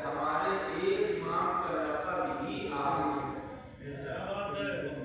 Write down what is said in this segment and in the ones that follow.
ہمارے ایک امام کا لقب ہی عالم ہے.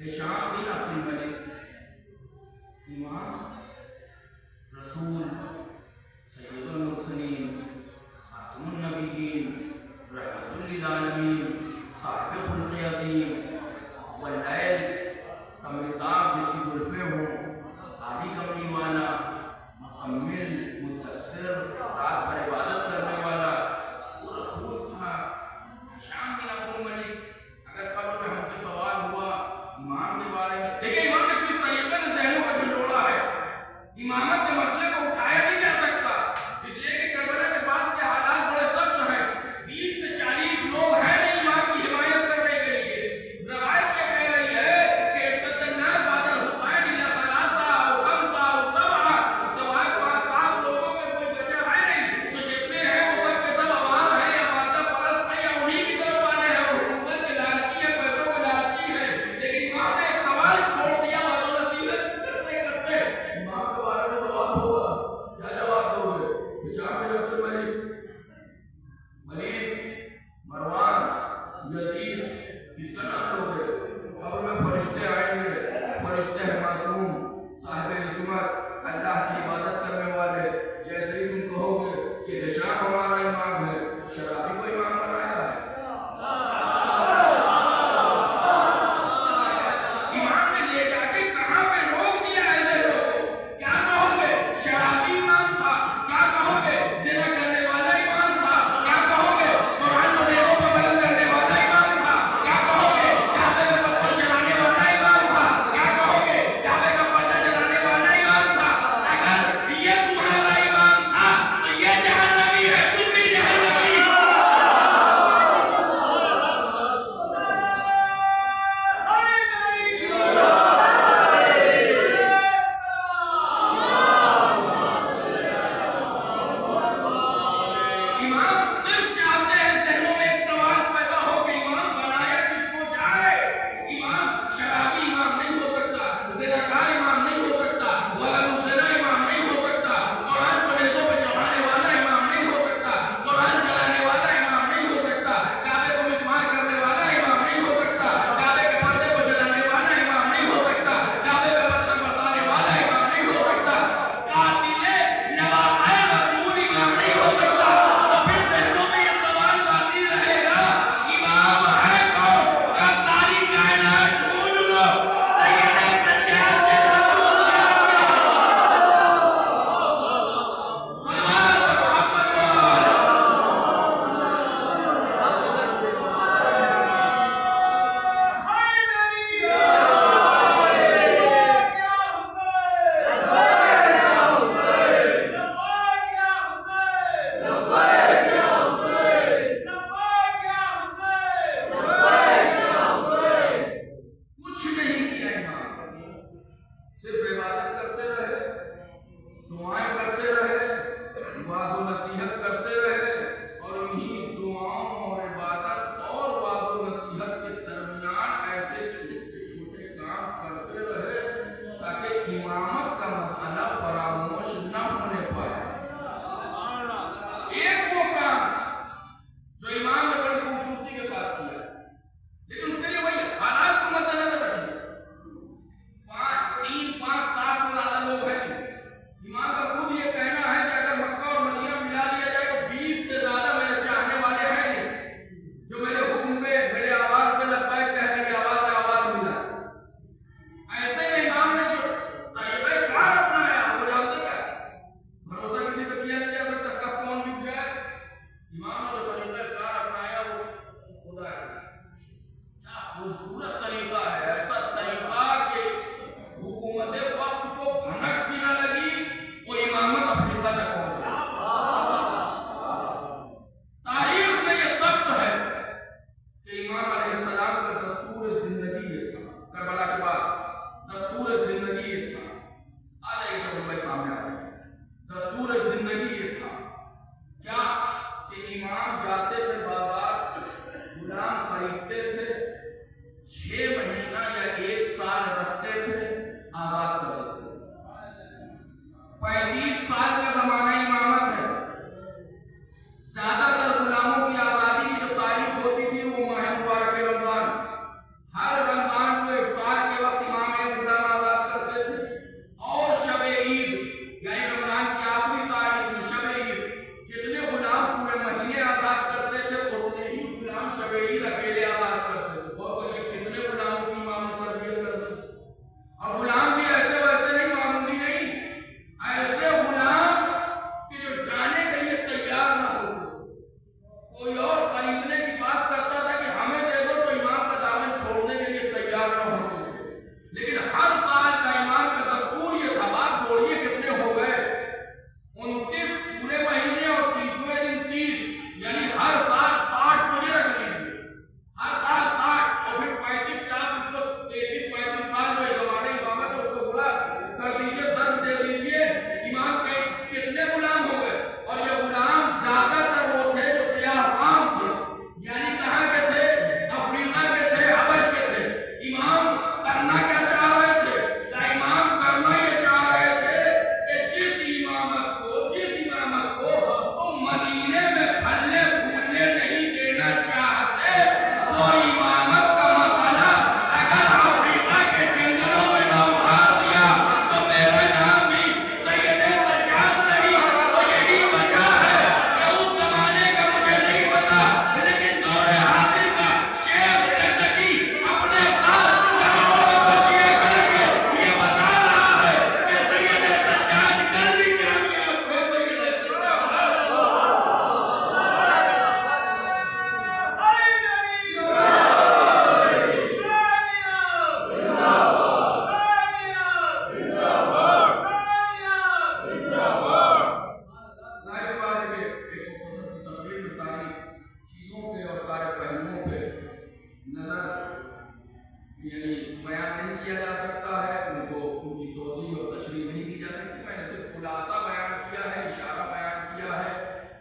ہشام بن عبد الملک امام رسول سید المرسلین خاتم النبیین رحمت للعالمین صاحب خلق عظیم واللیل کا مصداق جس کی زلفیں ہوں عالی کملی والا مکمل متصر رات بھر عبادت کرنے والا وہ رسول تھا ہشام بن عبد الملک. اگر قبر میں ہم سے سوال ہوا امام کے بارے میں، دیکھیں امام نے کس طریقے سے ذہنوں کو جھنڈوڑا ہے. امامت کے مسئلے کو اٹھایا نہیں جا سکتا اس لیے کہ کربلا کے بعد کے حالات بڑے سخت ہیں. 20 سے 40 لوگ ہیں نہیں امام کی حمایت کرنے کے لیے. روایت یہ کہہ رہی ہے کہ ارتدنا بعد الحسین الی ثلاثہ او خمسہ او سبعہ، سوائے 5-7 لوگوں کے کوئی بچا ہے نہیں. تو جتنے ہیں وہ سب کے سب عوام ہیں یا مادہ پرست ہیں یا انہی کی طرف والے ہیں، وہ حکومت کے لالچی ہیں، پیسوں کے لالچی ہیں. لیکن امام نے ایک سوال چھوڑ دیا بات و نصیحت کرتے کرتے. امام کے بارے میں سوال ہوگا، کیا جواب دو گے؟ ہشام بن عبد الملک، ولید، مروان، یزید، کس کا نام لو گے؟ قبر میں فرشتے آئیں گے، فرشتے ہیں معصوم، صاحب عصمت، اللہ کی عبادت کرنے والے. جیسے ہی تم کہو گے کہ ہشام ہمارا امام ہے، شرابی کو امام بنایا ہے. امام نے لے جا کے کہاں پہ روک دیا ایسے لوگوں کو. کیا کہو گے؟ شرابی امام تھا. کیا کہو گے؟ زنا کرنے والا امام تھا. کیا کہو گے؟ قرآن کو نیکوں پر بلند کرنے والا امام تھا. کیا کہو گے؟ کعبے میں پتھر چلانے والا امام تھا. کیا کہو گے؟ کعبے کا پردہ چلانے والا امام تھا. اگر یہ تمہارا امام تھا تو یہ جہنمی ہے، تم بھی جہنمی. امام صرف چاہتے ہیں ذہنوں میں ایک سوال پیدا ہو کہ امام بنایا کس کو جائے. امام شرابی امام نہیں ہو سکتا، زناکار امام نہیں ہو سکتا، ولد الزنا امام نہیں ہو سکتا، قرآن کو نیزوں پہ چڑھانے والا امام نہیں ہو سکتا، قرآن چلانے والا امام نہیں ہو سکتا، کعبے کو مسمار کرنے والا امام نہیں ہو سکتا، کعبے کے پردے کو جلانے والا امام نہیں ہو سکتا، کعبے پہ پتھر برسانے والا امام نہیں ہو سکتا، قاتل نواسۂ رسول امام نہیں ہو سکتا. تو پھر ذہنوں میں یہ سوال باقی رہے گا، امام ہے کون؟ کیا ساری کائنات ڈھونڈ لو، سیدنا سجاد کے کچھ نہیں کیا. امام صرف عبادت کرتے رہے، دعائیں کرتے رہے، وعظ و نصیحت کرتے رہے، اور انہی دعاؤں اور عبادت اور وعظ و نصیحت کے درمیان ایسے چھوٹے چھوٹے کام کرتے رہے تاکہ امامت کا مسئلہ فراموش نہ ہونے پائے. ایک وہ کام جو امام نے بڑی خوبصورتی کے ساتھ کیا، لیکن اس کے لیے وہی حالات کو مد نظر رکھیے. 3-5-7 سے زیادہ لوگ ہیں. امام کا خود یہ کہنا ہے کہ اگر مکہ اور مدینہ ملا دیا جائے تو 20 سے زیادہ میرے چاہنے والے ہیں نہیں جو میرے حکم میں میرے آواز میں لبیک کہنے کی آواز میں آواز ملا. ایسے میں امام نے جو طریقہ کار اپنایا وہ جانتے کیا؟ بھروسہ کسی پہ کیا نہیں جا سکتا کب کون بک جائے. امام نے جو طریقہ کار اپنایا وہ خدا ہے. کیا خوبصورت طریقہ ہے، ایسا طریقہ کہ حکومت وقت کو بھنک بھی نہ لگی، وہ امامت افریقہ تک پہنچ گئی. تاریخ میں یہ ثبت ہے کہ امام علیہ السلام کا دستور زندگی یہ تھا. کربلا کے بعد دستور زندگی یہ تھا. آج ایک شبد میں سامنے آ رہا ہے. دستور زندگی یہ تھا کیا کہ امام جاتے تھے بازار، غلام خریدتے تھے، 6 مہینہ یا 1 سال رکھتے تھے، آزاد کر دیتے تھے. 35 سال کا زمانہ امامت ہے. زیادہ تر غلاموں کی آزادی کی جو تاریخ ہوتی تھی وہ ماہ مبارک رمضان. ہر رمضان کو افطار کے یعنی بیان نہیں کیا جا سکتا ہے، ان کو ان کی توضیح اور تشریح نہیں دی جا سکتی. میں نے صرف خلاصہ بیان کیا ہے، اشارہ بیان کیا ہے.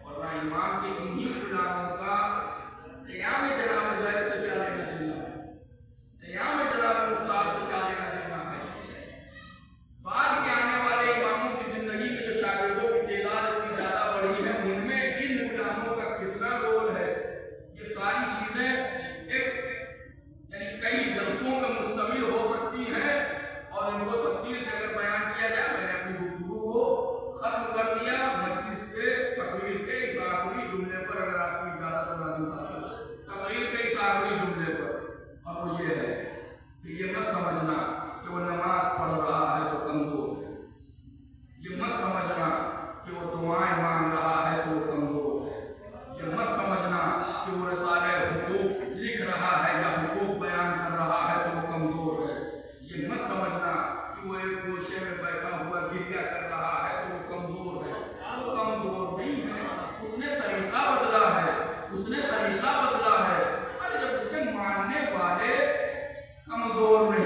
اور نہ امام کے انہی غلاموں کا قیام جناب زید سے کیا لینا دینا ہے، قیام جناب مختار سے کیا لینا دینا ہے. بعد کے آنے والے اماموں کی زندگی میں جو شاگردوں کی تعداد اتنی زیادہ بڑھی ہے، ان میں ان غلاموں کا کتنا رول ہے، یہ ساری چیزیں ایک یعنی کئی جلسوں میں مشتمل ہو سکتی ہیں. اور ان کو تفصیل سے اگر بیان کیا جائے، میں نے اپنی گفتگو کو ختم کر دیا مجلس کے تقریر کے اس آخری جملے پر. اگر آپ کی اجازت ہو تقریر کے اس آخری جملے پر، اور وہ یہ ہے کہ یہ مت سمجھنا کہ وہ نماز پڑھ رہا ہے تو کمزور ہے، یہ مت سمجھنا کہ وہ دعائیں مانگ رہا ہے تو وہ کمزور ہے، یہ مت سمجھنا کہ وہ رسالہ حقوق لکھ رہا ہے یا حقوق بیان کر رہا ہے تو وہ کمزور ہے، یہ مت سمجھنا کہ وہ ایک گوشے میں بیٹھا ہوا گریہ کر رہا ہے تو وہ کمزور ہے. وہ کمزور نہیں ہے، اس نے طریقہ بدلا ہے، اس نے طریقہ بدلا ہے. ارے جب اس کے ماننے والے کمزور نہیں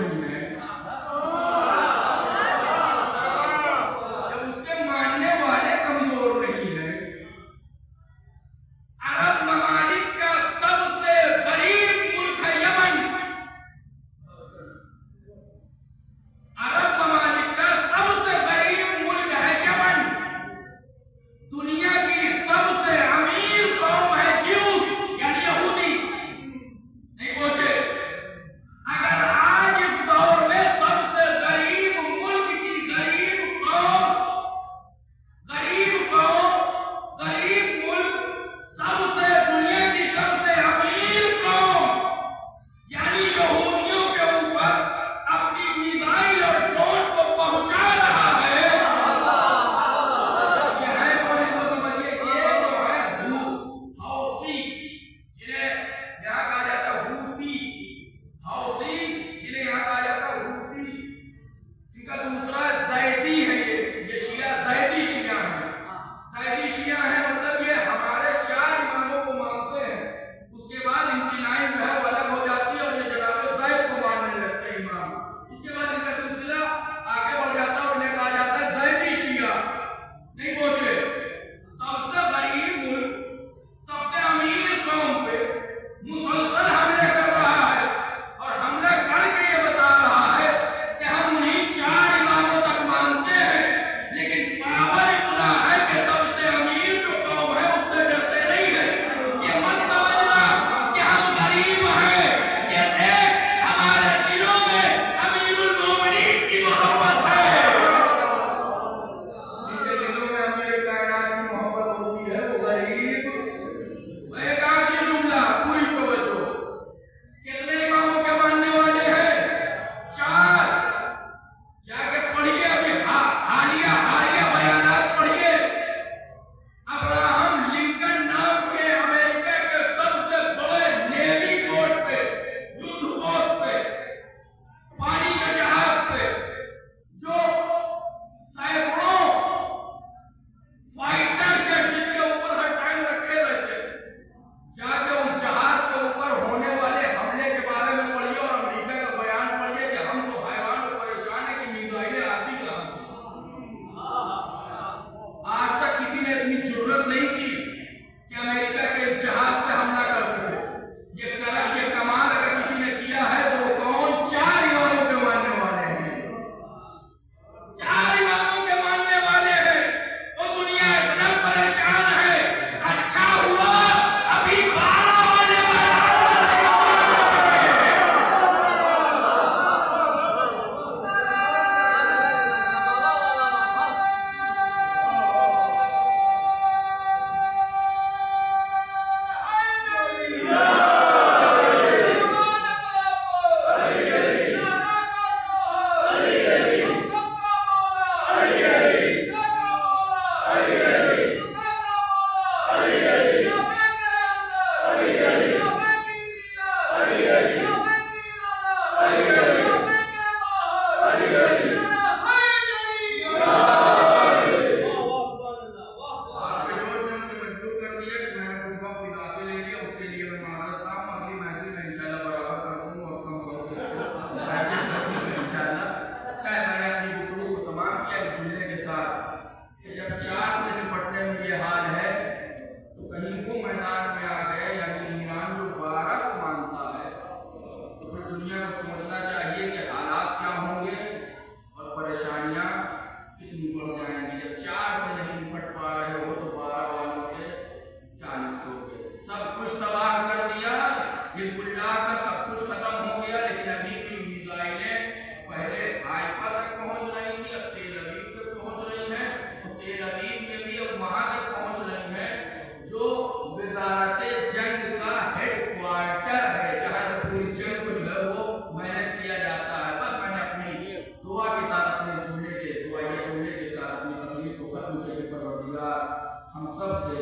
ہم سب سے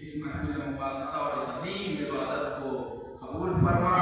اس محفل مبارکہ اور اس عظیم عبادت کو قبول فرما